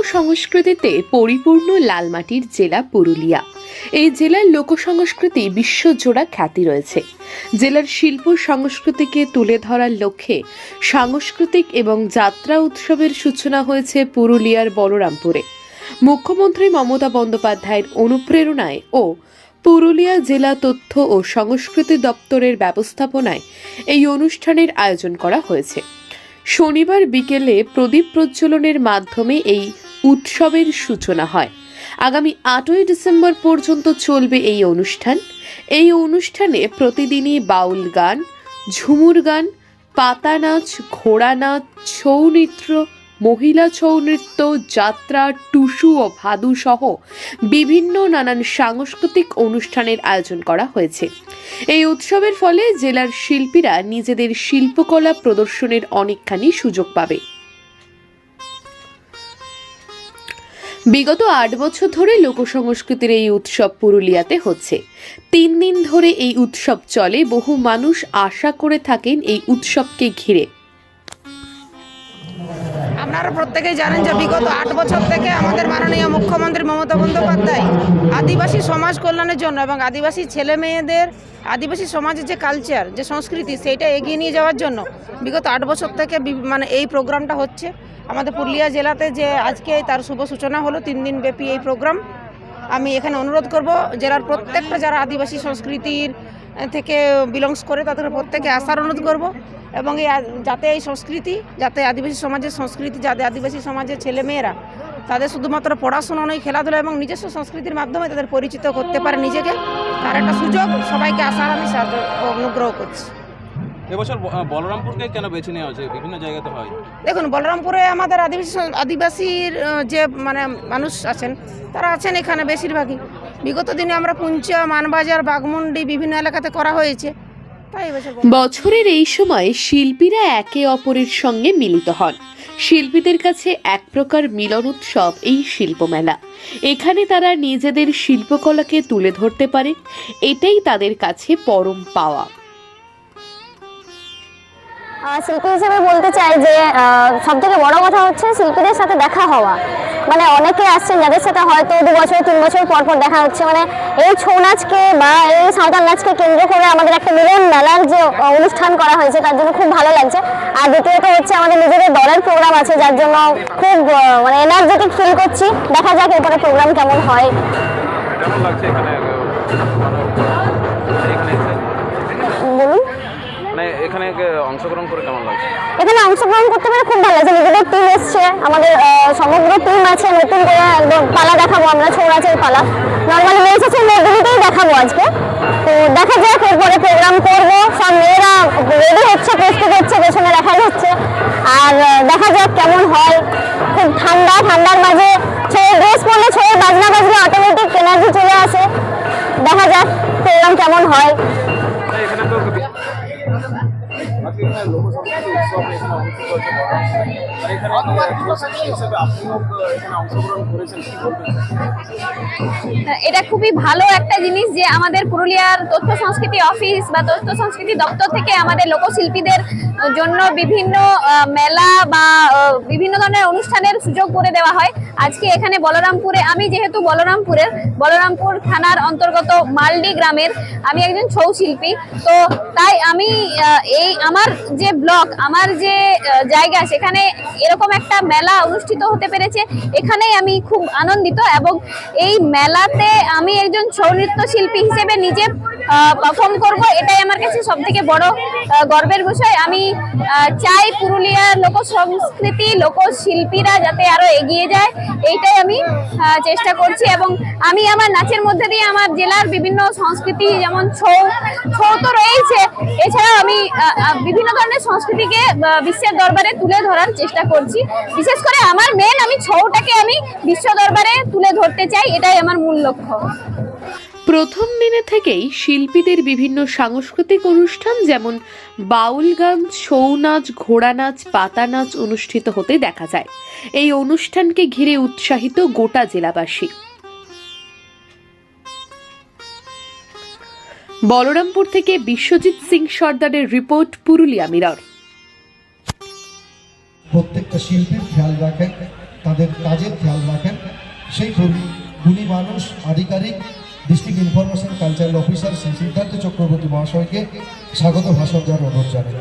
লোকসংস্কৃতিতে পরিপূর্ণ লালমাটির জেলা পুরুলিয়া। এই জেলার লোকসংস্কৃতি বিশ্বজোড়া খ্যাতি রয়েছে। জেলার শিল্প সংস্কৃতিকে তুলে ধরার লক্ষ্যে সাংস্কৃতিক এবং যাত্রা উৎসবের সূচনা হয়েছে পুরুলিয়ার বলরামপুরে। মুখ্যমন্ত্রী মমতা বন্দ্যোপাধ্যায়ের অনুপ্রেরণায় ও পুরুলিয়া জেলা তথ্য ও সংস্কৃতি দপ্তরের ব্যবস্থাপনায় এই অনুষ্ঠানের আয়োজন করা হয়েছে। শনিবার বিকেলে প্রদীপ প্রজ্বলনের মাধ্যমে এই উৎসবের সূচনা হয়। আগামী 8ই ডিসেম্বর পর্যন্ত চলবে এই অনুষ্ঠান। এই অনুষ্ঠানে প্রতিদিনই বাউল গান, ঝুমুর গান, পাতা নাচ, ঘোড়া নাচ, ছৌ নৃত্য, মহিলা ছৌ নৃত্য, যাত্রা, টুসু ও ভাদু সহ বিভিন্ন নানান সাংস্কৃতিক অনুষ্ঠানের আয়োজন করা হয়েছে। এই উৎসবের ফলে জেলার শিল্পীরা নিজেদের শিল্পকলা প্রদর্শনের অনেকখানি সুযোগ পাবে। বিগত 8 বছর ধরে লোকসংস্কৃতির এই উৎসব পুরুলিয়াতে হচ্ছে। 3 দিন ধরে এই উৎসব চলে। বহু মানুষ আশা করে থাকেন এই উৎসবকে ঘিরে। আপনারা প্রত্যেকেই জানেন যে বিগত 8 বছর থেকে আমাদের মাননীয় মুখ্যমন্ত্রী মমতা বন্দ্যোপাধ্যায় আদিবাসী সমাজ কল্যাণের জন্য এবং আদিবাসী ছেলে মেয়েদের আদিবাসী সমাজের যে কালচার, যে সংস্কৃতি, সেইটা এগিয়ে নিয়ে যাওয়ার জন্য বিগত 8 বছর থেকে এই প্রোগ্রামটা হচ্ছে আমাদের পুরুলিয়া জেলাতে। যে আজকে তার শুভ সূচনা হলো 3 দিন ব্যাপী এই প্রোগ্রাম। আমি এখানে অনুরোধ করব জেলার প্রত্যেকটা যারা আদিবাসী সংস্কৃতির থেকে বিলংস করে তাদের প্রত্যেকে আসার অনুরোধ করব এবং যাতে এই সংস্কৃতি, যাতে আদিবাসী সমাজের সংস্কৃতি, যাতে আদিবাসী সমাজের ছেলেমেয়েরা তাদের শুধুমাত্র পড়াশোনা নয়, খেলাধুলা এবং নিজস্ব সংস্কৃতির মাধ্যমে তাদের পরিচিত করতে পারে নিজেকে, তার একটা সুযোগ সবাইকে আসার আমি অনুগ্রহ করছি। এবছর বলরামপুরকে কেন বেছে নেওয়া হয়েছে? বিভিন্ন জায়গাতে হয়। দেখুন, বলরামপুরে আমাদের আদিবাসীর যে মানুষ আছেন, তারা আছেন এখানে বেশিরভাগই। বিগত দিনে আমরা পুঞ্চা, মানবাজার, বাঘমুন্ডি বিভিন্ন এলাকাতে করা হয়েছে। বছরের এই সময় শিল্পীরা একে অপরের সঙ্গে মিলিত হন। শিল্পীদের কাছে এক প্রকার মিলন উৎসব এই শিল্পমেলা। এখানে তারা নিজেদের শিল্পকলাকে তুলে ধরতে পারে, এটাই তাদের কাছে পরম পাওয়া। শিল্পী হিসেবে বলতে চাই যে সব থেকে বড় কথা হচ্ছে শিল্পীদের সাথে দেখা হওয়া। অনেকে আসছেন যাদের সাথে হয়তো 2 বছর 3 বছর পর পর দেখা হচ্ছে। এই ছৌ নাচকে বা এই সাঁওতাল নাচকে কেন্দ্র করে আমাদের একটা মিলন মেলার যে অনুষ্ঠান করা হয়েছে, তার জন্য খুব ভালো লাগছে। আর দ্বিতীয়ত হচ্ছে আমাদের নিজেদের দলের প্রোগ্রাম আছে, যার জন্য খুব এনার্জেটিক ফিল করছি। দেখা যাক এরপরে প্রোগ্রাম কেমন হয়। বলুন, এখানে অংশগ্রহণ করে কেমন লাগছে? এখানে অংশগ্রহণ করতে পেরে খুব ভালো লাগছে। নিজেদের টিম এসছে, আমাদের সমগ্র টিম আছে। নতুন করে একদম পালা দেখাবো আমরা, ছৌ নাচের পালা। নর্মালি মেয়ে আছে মেয়েদেরকেই দেখাবো আজকে। তো দেখা যাক, এরপরে প্রোগ্রাম করবো। সব মেয়েরা রেডি হচ্ছে, প্রস্তুত হচ্ছে, পেছনে দেখা যাচ্ছে। আর দেখা যাক কেমন হয়। খুব ঠান্ডার মাঝে ছৌ ড্রেস পরলে, ছৌ বাজনা বাজলে অটোমেটিক এনার্জি চলে আসে। দেখা যাক প্রোগ্রাম কেমন হয়। এটা খুবই ভালো একটা জিনিস যে আমাদের পুরুলিয়ার তথ্য সংস্কৃতি অফিস বা তথ্য সংস্কৃতি দপ্তর থেকে আমাদের লোকশিল্পীদের জন্য বিভিন্ন মেলা বা বিভিন্ন ধরনের অনুষ্ঠানের সুযোগ করে দেওয়া হয়। আজকে এখানে বলরামপুরে, আমি যেহেতু বলরামপুর থানার অন্তর্গত মালডি গ্রামের আমি একজন ছৌ শিল্পী, তো তাই আমি আমার যে ব্লক, আমার যে জায়গা, সেখানে এরকম একটা মেলা অনুষ্ঠিত হতে পেরেছে। এখানেই আমি খুব আনন্দিত এবং এই মেলাতে আমি একজন ছৌ নৃত্য শিল্পী হিসেবে নিজে পারফর্ম করব, এটাই আমার কাছে সব থেকে বড় গর্বের বিষয়। আমি চাই পুরুলিয়ার লোক সংস্কৃতি, লোকশিল্পীরা যাতে আরো এগিয়ে যায়, এইটাই আমি চেষ্টা করছি। এবং আমি আমার নাচের মধ্যে দিয়ে আমার জেলার বিভিন্ন সংস্কৃতি, যেমন ছৌ তো রয়েছে, এছাড়াও আমি বিভিন্ন ধরনের সংস্কৃতিকে বিশ্বের দরবারে তুলে ধরার চেষ্টা করছি। বিশেষ করে আমি ছৌটাকে আমি বিশ্ব দরবারে তুলে ধরতে চাই, এটাই আমার মূল লক্ষ্য। প্রথম দিনে থেকেই শিল্পীদের বিভিন্ন সাংস্কৃতিক অনুষ্ঠান যেমন বাউল গান, ছৌ নাচ, ঘোড়া নাচ, পাতা নাচ অনুষ্ঠিত হতে দেখা যায়। এই অনুষ্ঠানকে ঘিরে উৎসাহিত গোটা জেলাবাসী। বলরামপুর থেকে বিশ্বজিৎ সিং সর্দারের রিপোর্ট, পুরুলিয়া মিরর। প্রত্যেকটা শিল্পীর খেয়াল রাখেন তাদের কাজের খেয়াল রাখেন সেই গুণী মানুষ আধিকারিক district information cultural officer Shri Siddhartha Chakraborty মহাশয়কে স্বাগত ভাষণ দেওয়ার অনুরোধ জানাই।